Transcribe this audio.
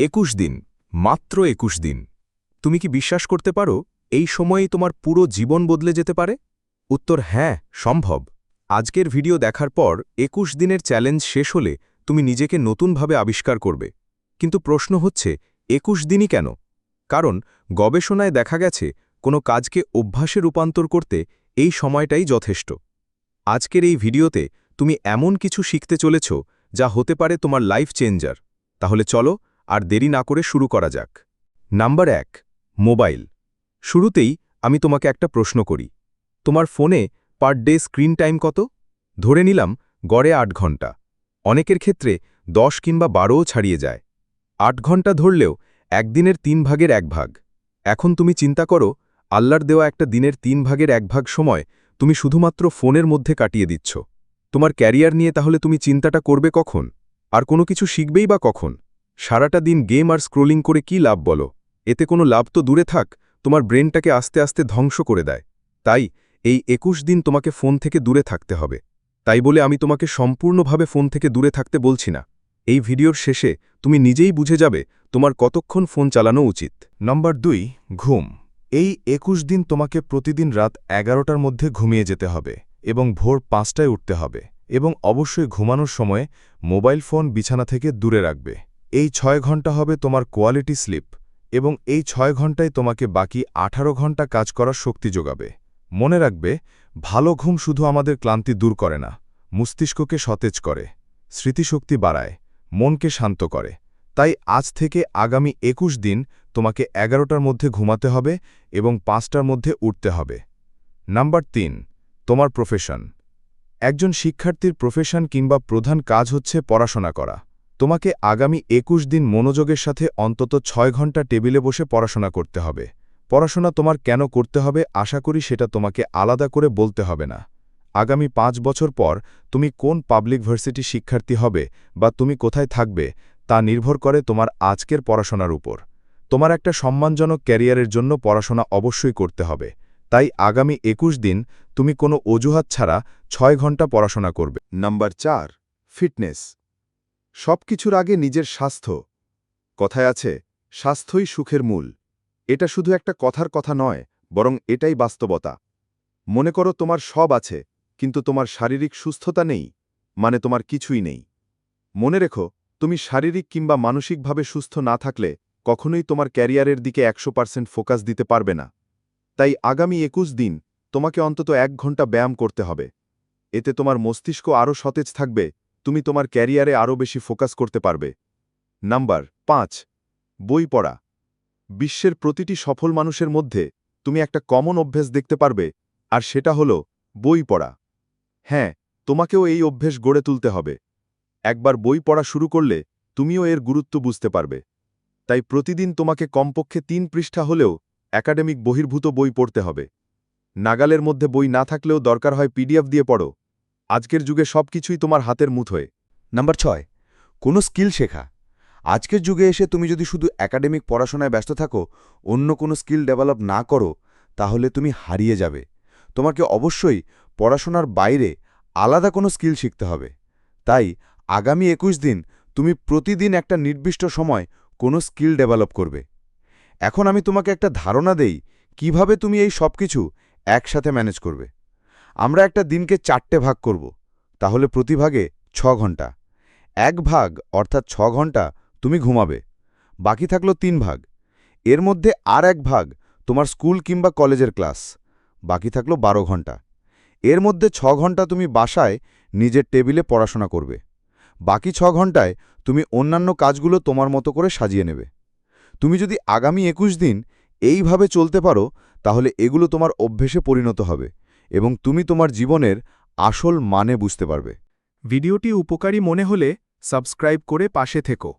21 দিন, মাত্র 21 দিন। তুমি কি বিশ্বাস করতে পারো এই সময়েই তোমার পুরো জীবন বদলে যেতে পারে? উত্তর হ্যাঁ, সম্ভব। আজকের ভিডিও দেখার পর 21 দিনের চ্যালেঞ্জ শেষ হলে তুমি নিজেকে নতুনভাবে আবিষ্কার করবে। কিন্তু প্রশ্ন হচ্ছে 21 দিনই কেন? কারণ গবেষণায় দেখা গেছে কোনো কাজকে অভ্যাসে রূপান্তর করতে এই সময়টাই যথেষ্ট। আজকের এই ভিডিওতে তুমি এমন কিছু শিখতে চলেছ যা হতে পারে তোমার লাইফ চেঞ্জার। তাহলে চলো আর দেরি না করে শুরু করা যাক। Number 1, mobile. শুরুতেই আমি তোমাকে একটা প্রশ্ন করি। তোমার ফোনে পার ডে স্ক্রিন টাইম কত? ধরে নিলাম গড়ে 8 ঘন্টা। অনেকের ক্ষেত্রে 10 কিংবা 12ও ছাড়িয়ে যায়। 8 ঘন্টা ধরলেও একদিনের 3 ভাগের 1 ভাগ। এখন তুমি চিন্তা করো, আল্লাহর দেওয়া একটা দিনের 3 ভাগের 1 ভাগ সময় তুমি শুধুমাত্র ফোনের মধ্যে কাটিয়ে দিচ্ছ। তোমার ক্যারিয়ার নিয়ে তাহলে তুমি চিন্তাটা করবে কখন? আর কোনো কিছু শিখবেই বা কখন? সারাটা দিন গেম আর স্ক্রোলিং করে কি লাভ বলো? এতে কোনো লাভ তো দূরে থাক, তোমার ব্রেনটাকে আস্তে আস্তে ধ্বংস করে দেয়। তাই এই 21 দিন তোমাকে ফোন থেকে দূরে থাকতে হবে। তাই বলে আমি তোমাকে সম্পূর্ণভাবে ফোন থেকে দূরে থাকতে বলছি না। এই ভিডিওর শেষে তুমি নিজেই বুঝে যাবে তোমার কতক্ষণ ফোন চালানো উচিত। নম্বর 2, ঘুম। এই 21 দিন তোমাকে প্রতিদিন রাত 11টার মধ্যে ঘুমিয়ে যেতে হবে এবং ভোর 5টায় উঠতে হবে, এবং অবশ্যই ঘুমানোর সময় মোবাইল ফোন বিছানা থেকে দূরে রাখবে। এই 6 ঘন্টা হবে তোমার কোয়ালিটি স্লিপ, এবং এই 6 ঘন্টায় তোমাকে বাকি 18 ঘন্টা কাজ করার শক্তি যোগাবে। মনে রাখবে, ভালো ঘুম শুধু আমাদের ক্লান্তি দূর করে না, মস্তিষ্ককে সতেজ করে, স্মৃতিশক্তি বাড়ায়, মনকে শান্ত করে। তাই আজ থেকে আগামী 21 দিন তোমাকে 11টার মধ্যে ঘুমাতে হবে এবং 5টার মধ্যে উঠতে হবে। নাম্বার 3, তোমার প্রফেশন। একজন শিক্ষার্থীর প্রফেশন কিংবা প্রধান কাজ হচ্ছে পড়াশোনা করা। তোমাকে আগামী 21 দিন মনোযোগের সাথে অন্তত 6 ঘন্টা টেবিলে বসে পড়াশোনা করতে হবে। পড়াশোনা তোমার কেন করতে হবে আশা করি সেটা তোমাকে আলাদা করে বলতে হবে না। আগামী 5 বছর পর তুমি কোন পাবলিক ভার্সিটি শিক্ষার্থী হবে বা তুমি কোথায় থাকবে তা নির্ভর করে তোমার আজকের পড়াশোনার উপর। তোমার একটা সম্মানজনক ক্যারিয়ারের জন্য পড়াশোনা অবশ্যই করতে হবে। তাই আগামী 21 দিন তুমি কোনো অজুহাত ছাড়া 6 ঘন্টা পড়াশোনা করবে। Number 4, fitness. সবকিছুর আগে নিজের স্বাস্থ্য। কথায় আছে, স্বাস্থ্যই সুখের মূল। এটা শুধু একটা কথার কথা নয়, বরং এটাই বাস্তবতা। মনে করো তোমার সব আছে, কিন্তু তোমার শারীরিক সুস্থতা নেই, মানে তোমার কিছুই নেই। মনে রেখো, তুমি শারীরিক কিংবা মানসিকভাবে সুস্থ না থাকলে কখনোই তোমার ক্যারিয়ারের দিকে 100% ফোকাস দিতে পারবে না। তাই আগামী 21 দিন তোমাকে অন্তত 1 ঘন্টা ব্যায়াম করতে হবে। এতে তোমার মস্তিষ্ক আরও সতেজ থাকবে, তুমি তোমার ক্যারিয়ারে আরও বেশি ফোকাস করতে পারবে। নাম্বার 5, বই পড়া। বিশ্বের প্রতিটি সফল মানুষের মধ্যে তুমি একটা কমন অভ্যেস দেখতে পারবে, আর সেটা হলো বই পড়া। হ্যাঁ, তোমাকেও এই অভ্যেস গড়ে তুলতে হবে। একবার বই পড়া শুরু করলে তুমিও এর গুরুত্ব বুঝতে পারবে। তাই প্রতিদিন তোমাকে কমপক্ষে 3 পৃষ্ঠা হলেও একাডেমিক বহির্ভূত বই পড়তে হবে। নাগালের মধ্যে বই না থাকলেও দরকার হয় পিডিএফ দিয়ে পড়ো। আজকের যুগে সবকিছুই তোমার হাতের মুঠোয়। নাম্বার 6, কোনো স্কিল শেখা। আজকের যুগে এসে তুমি যদি শুধু একাডেমিক পড়াশোনায় ব্যস্ত থাকো, অন্য কোনো স্কিল ডেভেলপ না করো, তাহলে তুমি হারিয়ে যাবে। তোমাকে অবশ্যই পড়াশোনার বাইরে আলাদা কোনো স্কিল শিখতে হবে। তাই আগামী 21 দিন তুমি প্রতিদিন একটা নির্দিষ্ট সময় কোনো স্কিল ডেভেলপ করবে। এখন আমি তোমাকে একটা ধারণা দেই কিভাবে তুমি এই সব কিছু একসাথে ম্যানেজ করবে। আমরা একটা দিনকে 4টে ভাগ করব, তাহলে প্রতি ভাগে 6 ঘন্টা। 1 ভাগ অর্থাৎ 6 ঘন্টা তুমি ঘুমাবে, বাকি থাকলো 3 ভাগ। এর মধ্যে আর 1 ভাগ তোমার স্কুল কিংবা কলেজের ক্লাস, বাকি থাকলো 12 ঘন্টা। এর মধ্যে 6 ঘন্টা তুমি বাসায় নিজের টেবিলে পড়াশোনা করবে। বাকি 6 ঘন্টায় তুমি অন্যান্য কাজগুলো তোমার মতো করে সাজিয়ে নেবে। তুমি যদি আগামী 21 দিন এইভাবে চলতে পারো, তাহলে এগুলো তোমার অভ্যেসে পরিণত হবে এবং তুমি তোমার জীবনের আসল মানে বুঝতে পারবে। ভিডিওটি উপকারী মনে হলে সাবস্ক্রাইব করে পাশে থেকো।